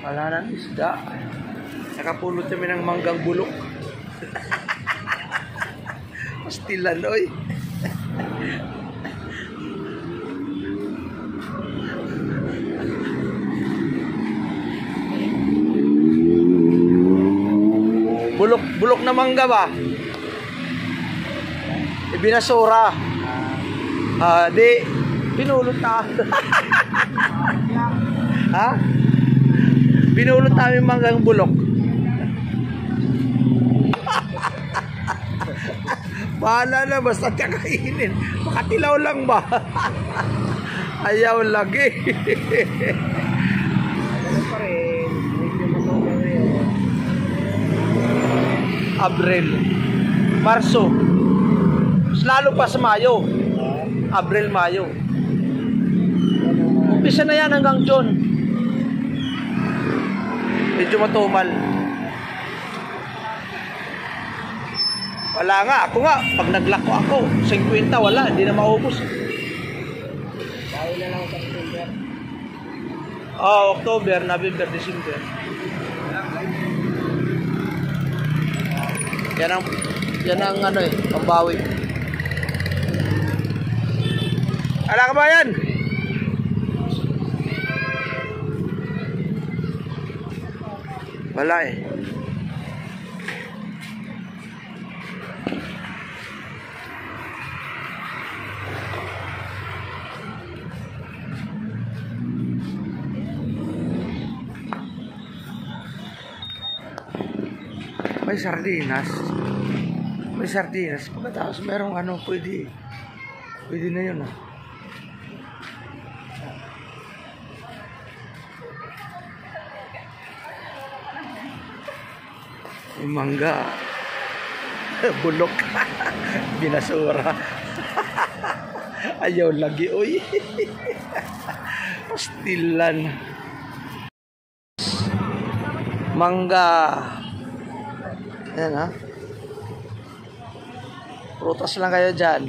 Wala nang isda. Nakapulot kami ng manggang bulok. Pastilan, oy. Bulok na mangga ba? Ibinasura. Di pinulot na. Ha? Binulot namin manggang bulok. Bahala na, basta kakainin. Makatilaw lang ba? Ayaw lagi. Abril, Marso, lalo pa sa Mayo. Abril, Mayo. Umpisa na yan hanggang June. Medyo matumal. Wala nga, ako nga, pag naglako ako, 50 wala, hindi na maubos. Bawi na lang sa September. October, November, December. Yan ang ano eh, pambawi. Ala ka ba yan? Wala eh. May sardinas. May sardinas. Pagkatapos merong ano, pwede na yun. Yung mangga. Bulok. Binasura. Ayaw lagi, oy. Pastilan. Mangga. Ayan ha. Prutas lang kayo dyan.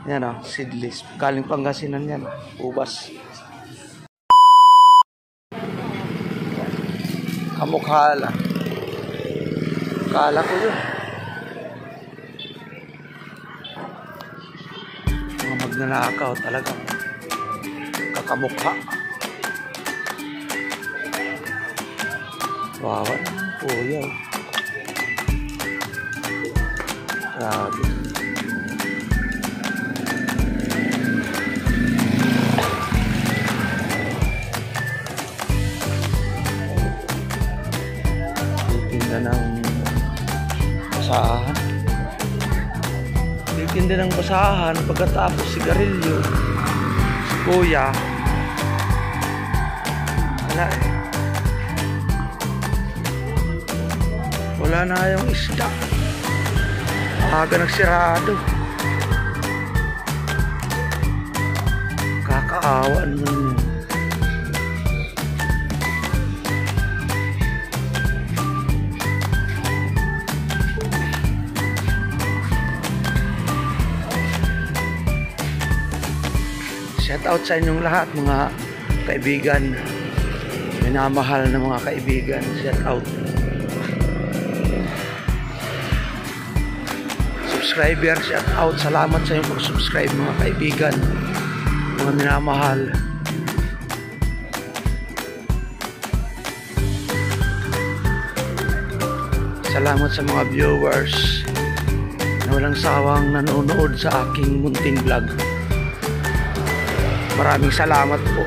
Yan o, seedless. Galing Pangasinan yan. Ubas. Kamukhala. Kala ko yun. Mga magnanakaw talaga. Kakamukha. Wawa naman po yan. Grabe. Titinda ng basahan. Titinda ng basahan pagkatapos sigarilyo. Si Kuya. Wala eh. Wala na yung isda. Aga nagsirado. Kakaawa naman yun. Shout out sa inyong lahat mga kaibigan. Minamahal na mga kaibigan. Shout out. Subscriber, shout out. Salamat sa inyong pag-subscribe mga kaibigan. Mga minamahal. Salamat sa mga viewers na walang sawang nanonood sa aking munting vlog. Maraming salamat po.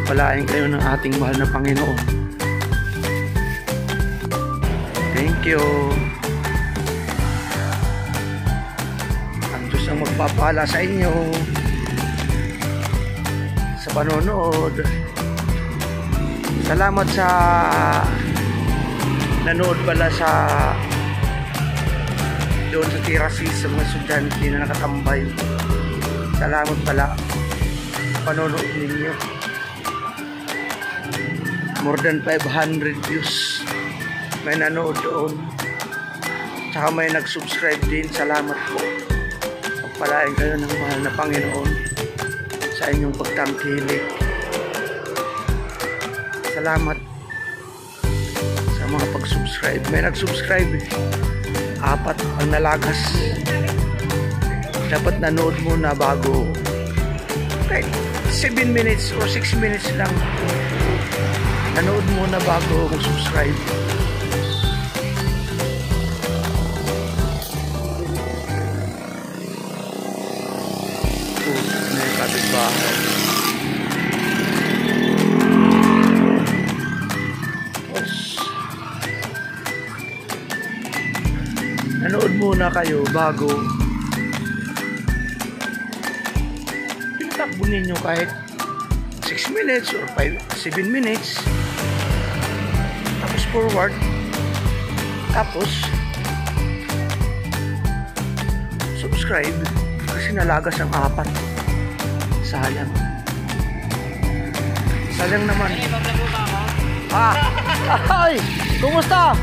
Palain kayo ng ating mahal na Panginoon. Thank you. Ang Diyos ang magpapala sa inyo sa panonood. Salamat sa nanood pala sa doon sa Tirasis sa mga estudyante na nakatambay. Salamat pala sa panonood ninyo. More than 500 views may nanood doon. Tsaka may nag-subscribe din. Salamat po. Pagpalain kayo ng mahal na Panginoon sa inyong pagtangkilik. Salamat sa mga pag-subscribe. May nag-subscribe eh. 4 ang nalagas. Dapat nanood muna bago. Okay, 7 minutes or 6 minutes lang. Nanood muna bago mag-subscribe. May kapitbahay. Nanood muna kayo bago takbo ninyo kahit 6 minutes or 7 minutes, tapos forward, tapos subscribe kasi nalagas ang 4. Sayang naman. Ay, kumusta?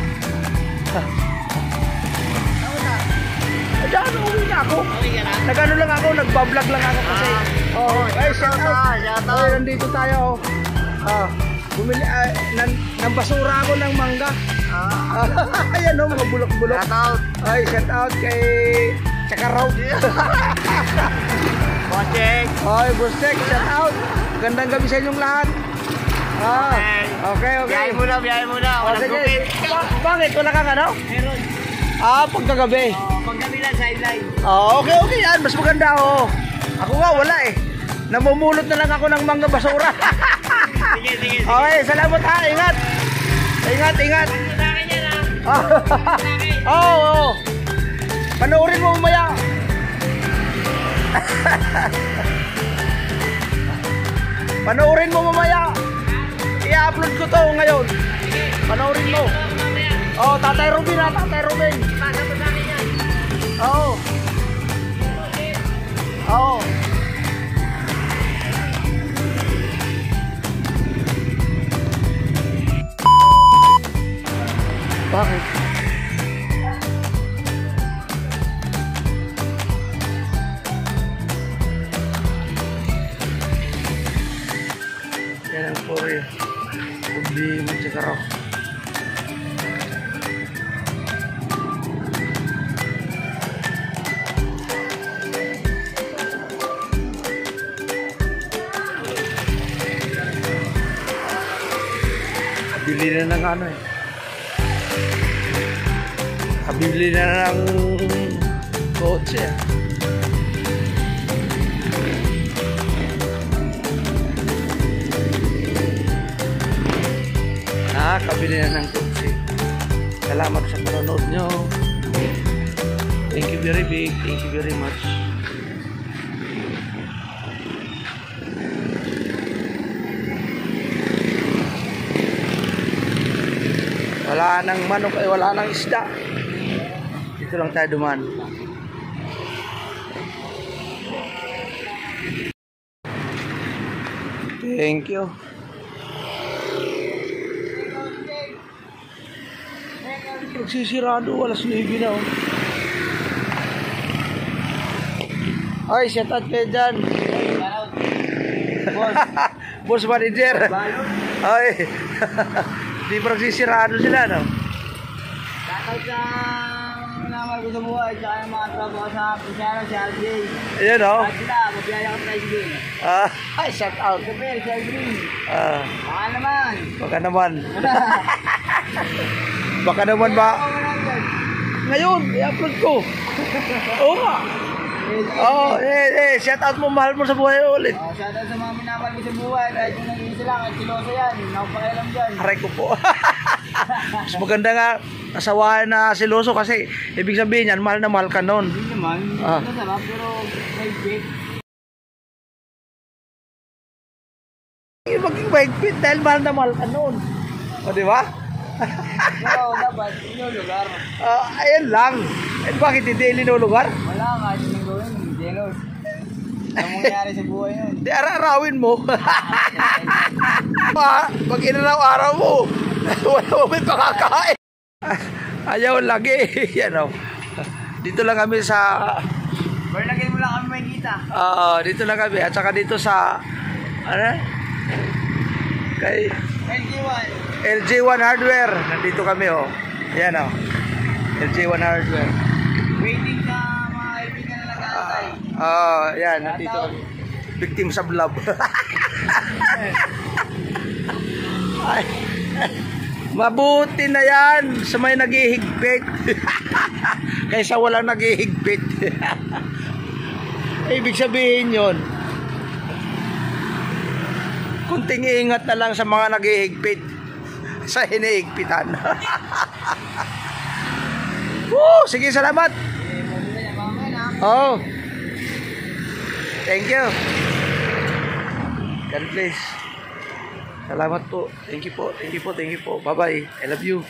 Diyan, uwi na ako. Nag-ano lang ako, nagbablog lang ako kasi. Ay, shout out. Ay, nandito tayo. Bumili, ng basura ako ng mangga. Ayan o, mga bulok-bulok. Shout out. Ay, shout out kay Chakaraw. Bostek. Ay, Bostek, shout out. Gandang gabi sa inyong lahat. Okay. Biyahe muna. Sige. Bakit? Wala kang ano? Meron. Pagkagabi. Paggabi lang, sideline. Okay yan. Mas maganda Ako nga, wala eh. Namumulot na lang ako ng mga basura. Sige. Okay, salamat ha. Ingat. Oo. Panoorin mo mamaya. I-upload ko to ngayon. Panoorin mo. Tatay Robin. Pasa mo sa akin yan. Bakit? Yan ang puri. Ubi Manchikaraw. Bili na ng ano eh. Bili na ng kotse. Kabili na ng kotse. Salamat sa panonood nyo. Thank you very big. Thank you very much. Wala nang manok ay wala nang isda. Dito lang tayo duman. Thank you. Nagsisirado, alas 9 na Ay, shout out kayo dyan. Boss manager. Ay. Di pa nagsisirado sila, no? Shoutout sa naman ko sa buhay, tsaka yung mga trabaho sa Pusero, si RJ. Ayan, no? At sila, mabiyaya ka tayo din. Ay, shout out. Super, si Aldrin. Baka naman. Baka naman ba? Ngayon, i-upload ko. Oo nga. Shout out mo, mahal mo sa buhay ulit. Shout out sa mga minamahal mo sa buhay, kahit yung nag-iisa lang, at siloso yan, nakupakialam dyan. Aray ko po. Mas maganda nga, nasawahan na siloso kasi ibig sabihin yan, mahal na mahal ka nun. Hindi naman, masarap, pero mahigpit. Maging mahigpit dahil mahal na mahal ka nun. O, di ba? Oo, dapat, inulugar. Ayan lang. Bakit hindi inulugar? Wala nga, yung gawin, jealous. Ano mangyari sa buhay yun? Di ararawin mo. Pag inaraw-araw mo, wala mo may pakakain. Ayaw lagi. Yan o. Dito lang kami sa... Lagyan mo lang kami may kita. dito lang kami. At saka dito sa... Ano? Kay... LG1 Hardware. Nandito kami o. Yan o. LG1 Hardware. Waiting sa mga kaibigan na nag-aantay. Yan. Nandito kami. Victim sa love. Ay, mabuti na yan sa may naghihigpit kaysa walang naghihigpit. Ibig sabihin yun, kunting ingat na lang sa mga naghihigpit sa hinihigpitan. Sige, salamat. Thank you. God bless. Salamat po. Thank you po. Bye-bye. I love you.